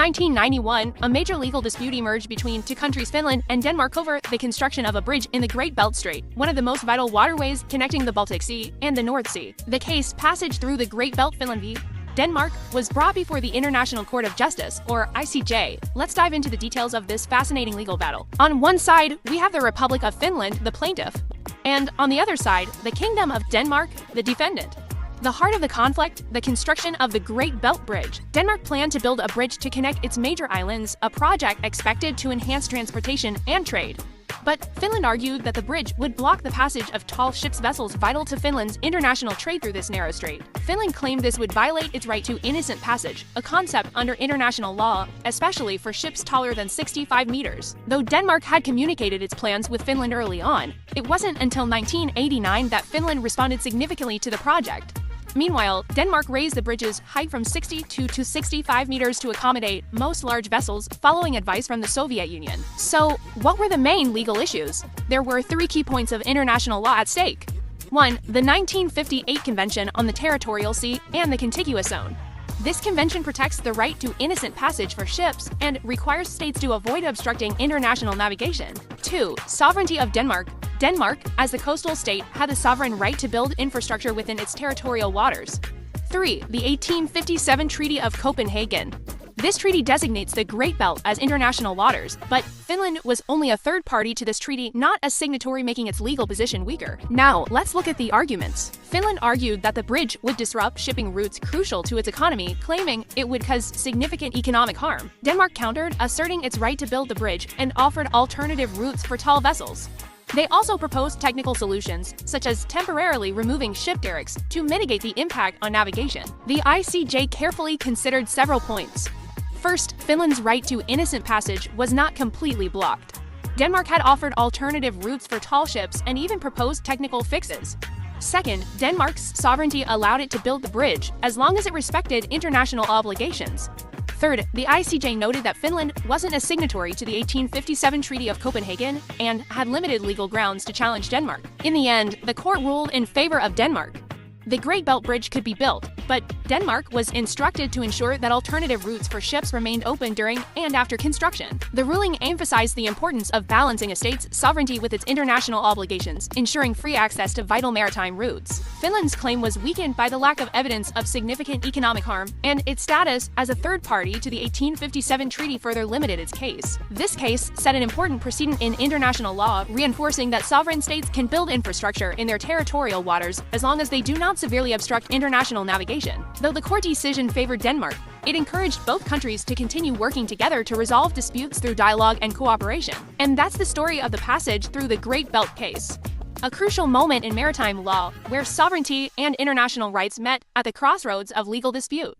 1991, a major legal dispute emerged between two countries, Finland and Denmark, over the construction of a bridge in the Great Belt Strait, one of the most vital waterways connecting the Baltic Sea and the North Sea. The case, Passage Through the Great Belt Finland v. Denmark, was brought before the International Court of Justice, or ICJ. Let's dive into the details of this fascinating legal battle. On one side, we have the Republic of Finland, the plaintiff, and on the other side, the Kingdom of Denmark, the defendant. The heart of the conflict, the construction of the Great Belt Bridge. Denmark planned to build a bridge to connect its major islands, a project expected to enhance transportation and trade. But Finland argued that the bridge would block the passage of tall ships vessels vital to Finland's international trade through this narrow strait. Finland claimed this would violate its right to innocent passage, a concept under international law, especially for ships taller than 65 meters. Though Denmark had communicated its plans with Finland early on, it wasn't until 1989 that Finland responded significantly to the project. Meanwhile, Denmark raised the bridge's height from 62 to 65 meters to accommodate most large vessels, following advice from the Soviet Union. So, what were the main legal issues? There were three key points of international law at stake. 1. The 1958 Convention on the Territorial Sea and the Contiguous Zone. This convention protects the right to innocent passage for ships and requires states to avoid obstructing international navigation. 2. Sovereignty of Denmark. Denmark, as the coastal state, had the sovereign right to build infrastructure within its territorial waters. 3. The 1857 Treaty of Copenhagen. This treaty designates the Great Belt as international waters, but Finland was only a third party to this treaty, not a signatory, making its legal position weaker. Now, let's look at the arguments. Finland argued that the bridge would disrupt shipping routes crucial to its economy, claiming it would cause significant economic harm. Denmark countered, asserting its right to build the bridge, and offered alternative routes for tall vessels. They also proposed technical solutions, such as temporarily removing ship derricks, to mitigate the impact on navigation. The ICJ carefully considered several points. First, Finland's right to innocent passage was not completely blocked. Denmark had offered alternative routes for tall ships and even proposed technical fixes. Second, Denmark's sovereignty allowed it to build the bridge, as long as it respected international obligations. Third, the ICJ noted that Finland wasn't a signatory to the 1857 Treaty of Copenhagen and had limited legal grounds to challenge Denmark. In the end, the court ruled in favor of Denmark. The Great Belt Bridge could be built, but Denmark was instructed to ensure that alternative routes for ships remained open during and after construction. The ruling emphasized the importance of balancing a state's sovereignty with its international obligations, ensuring free access to vital maritime routes. Finland's claim was weakened by the lack of evidence of significant economic harm, and its status as a third party to the 1857 treaty further limited its case. This case set an important precedent in international law, reinforcing that sovereign states can build infrastructure in their territorial waters as long as they do not severely obstruct international navigation. Though the court decision favored Denmark, it encouraged both countries to continue working together to resolve disputes through dialogue and cooperation. And that's the story of the Passage Through the Great Belt case. A crucial moment in maritime law where sovereignty and international rights met at the crossroads of legal dispute.